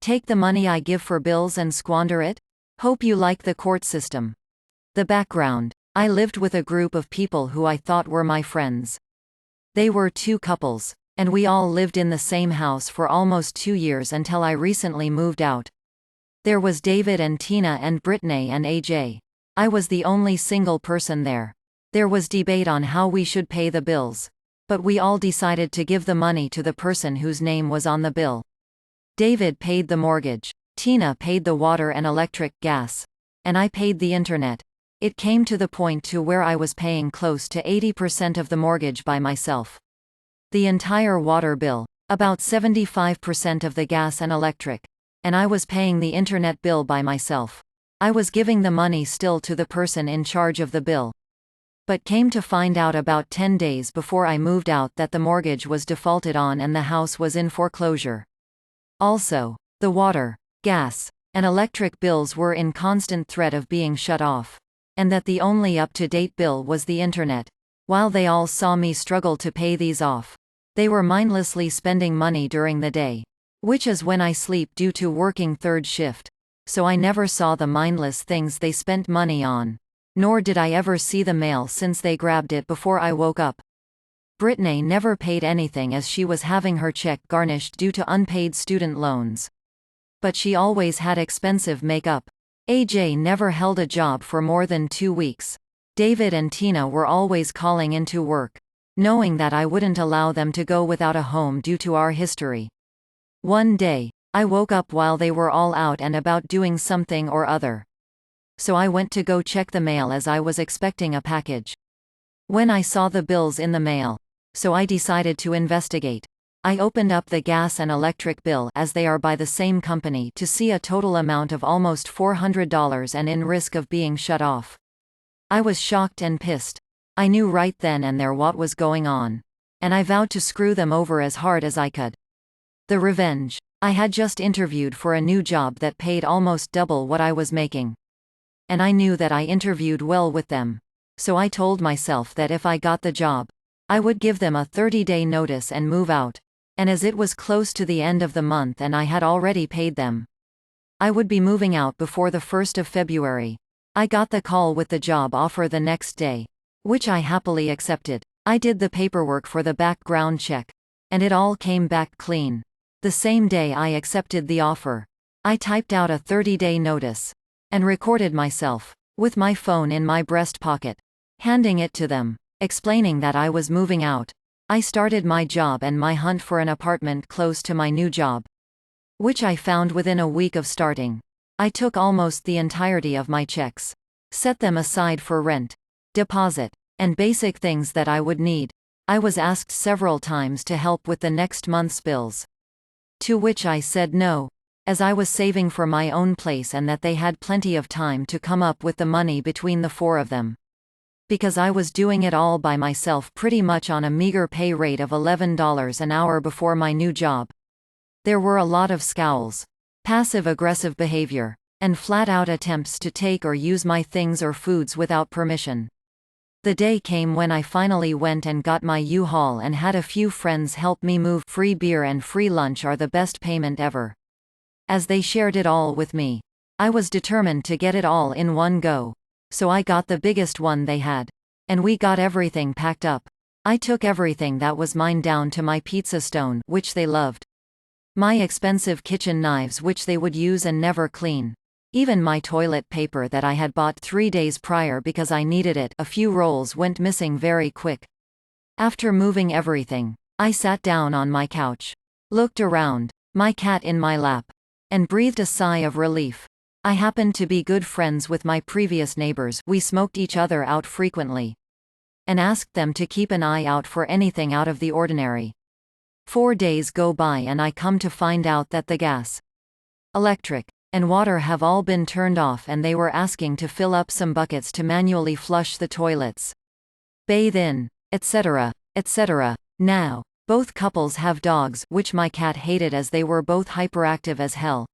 Take the money I give for bills and squander it? Hope you like the court system. The background. I lived with a group of people who I thought were my friends. They were two couples, and we all lived in the same house for almost 2 years until I recently moved out. There was David and Tina and Brittany and AJ. I was the only single person there. There was debate on how we should pay the bills. But we all decided to give the money to the person whose name was on the bill. David paid the mortgage. Tina paid the water and electric, gas. And I paid the internet. It came to the point to where I was paying close to 80% of the mortgage by myself. The entire water bill, about 75% of the gas and electric. And I was paying the internet bill by myself. I was giving the money still to the person in charge of the bill. But came to find out about 10 days before I moved out that the mortgage was defaulted on and the house was in foreclosure. Also, the water, gas, and electric bills were in constant threat of being shut off. And that the only up-to-date bill was the internet. While they all saw me struggle to pay these off, they were mindlessly spending money during the day, which is when I sleep due to working third shift. So I never saw the mindless things they spent money on. Nor did I ever see the mail since they grabbed it before I woke up. Brittany never paid anything as she was having her check garnished due to unpaid student loans. But she always had expensive makeup. AJ never held a job for more than 2 weeks. David and Tina were always calling into work, knowing that I wouldn't allow them to go without a home due to our history. One day, I woke up while they were all out and about doing something or other. So I went to go check the mail as I was expecting a package. When I saw the bills in the mail, so I decided to investigate. I opened up the gas and electric bill as they are by the same company to see a total amount of almost $400 and in risk of being shut off. I was shocked and pissed. I knew right then and there what was going on. And I vowed to screw them over as hard as I could. The revenge. I had just interviewed for a new job that paid almost double what I was making. And I knew that I interviewed well with them. So I told myself that if I got the job, I would give them a 30-day notice and move out. And as it was close to the end of the month and I had already paid them, I would be moving out before the 1st of February. I got the call with the job offer the next day, which I happily accepted. I did the paperwork for the background check, and it all came back clean. The same day I accepted the offer, I typed out a 30-day notice and recorded myself, with my phone in my breast pocket, handing it to them, explaining that I was moving out. I started my job and my hunt for an apartment close to my new job, which I found within a week of starting. I took almost the entirety of my checks, set them aside for rent, deposit, and basic things that I would need. I was asked several times to help with the next month's bills, to which I said no, as I was saving for my own place and that they had plenty of time to come up with the money between the 4 of them. Because I was doing it all by myself pretty much on a meager pay rate of $11 an hour before my new job. There were a lot of scowls, passive-aggressive behavior, and flat-out attempts to take or use my things or foods without permission. The day came when I finally went and got my U-Haul and had a few friends help me move. Free beer and free lunch are the best payment ever. As they shared it all with me, I was determined to get it all in one go. So I got the biggest one they had. And we got everything packed up. I took everything that was mine down to my pizza stone, which they loved. My expensive kitchen knives which they would use and never clean. Even my toilet paper that I had bought 3 days prior because I needed it. A few rolls went missing very quick. After moving everything, I sat down on my couch, looked around, my cat in my lap, and breathed a sigh of relief. I happened to be good friends with my previous neighbors. We smoked each other out frequently, and asked them to keep an eye out for anything out of the ordinary. 4 days go by and I come to find out that the gas, electric, and water have all been turned off and they were asking to fill up some buckets to manually flush the toilets, bathe in, etc., etc. Now, both couples have dogs, which my cat hated as they were both hyperactive as hell.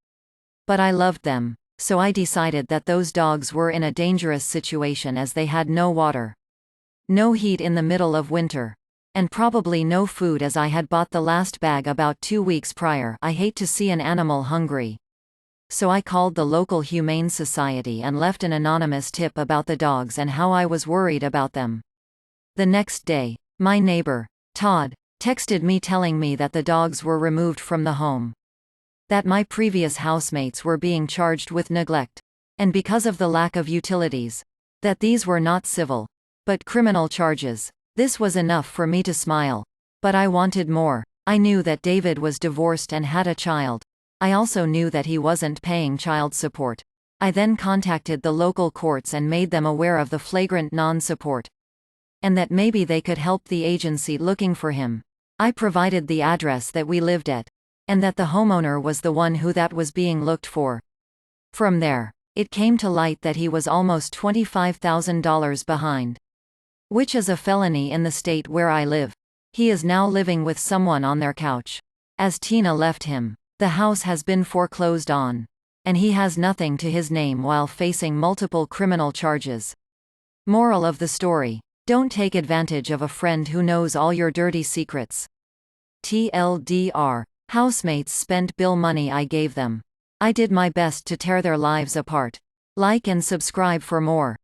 But I loved them. So I decided that those dogs were in a dangerous situation as they had no water, no heat in the middle of winter, and probably no food as I had bought the last bag about 2 weeks prior. I hate to see an animal hungry. so I called the local humane society and left an anonymous tip about the dogs and how I was worried about them. The next day, my neighbor, Todd, texted me telling me that the dogs were removed from the home. That my previous housemates were being charged with neglect. And because of the lack of utilities. That these were not civil, but criminal charges. This was enough for me to smile. But I wanted more. I knew that David was divorced and had a child. I also knew that he wasn't paying child support. I then contacted the local courts and made them aware of the flagrant non-support. And that maybe they could help the agency looking for him. I provided the address that we lived at. And that the homeowner was the one who that was being looked for. From there, it came to light that he was almost $25,000 behind. Which is a felony in the state where I live. He is now living with someone on their couch. As Tina left him, the house has been foreclosed on. And he has nothing to his name while facing multiple criminal charges. Moral of the story: don't take advantage of a friend who knows all your dirty secrets. TLDR. Housemates spent bill money I gave them. I did my best to tear their lives apart. Like and subscribe for more.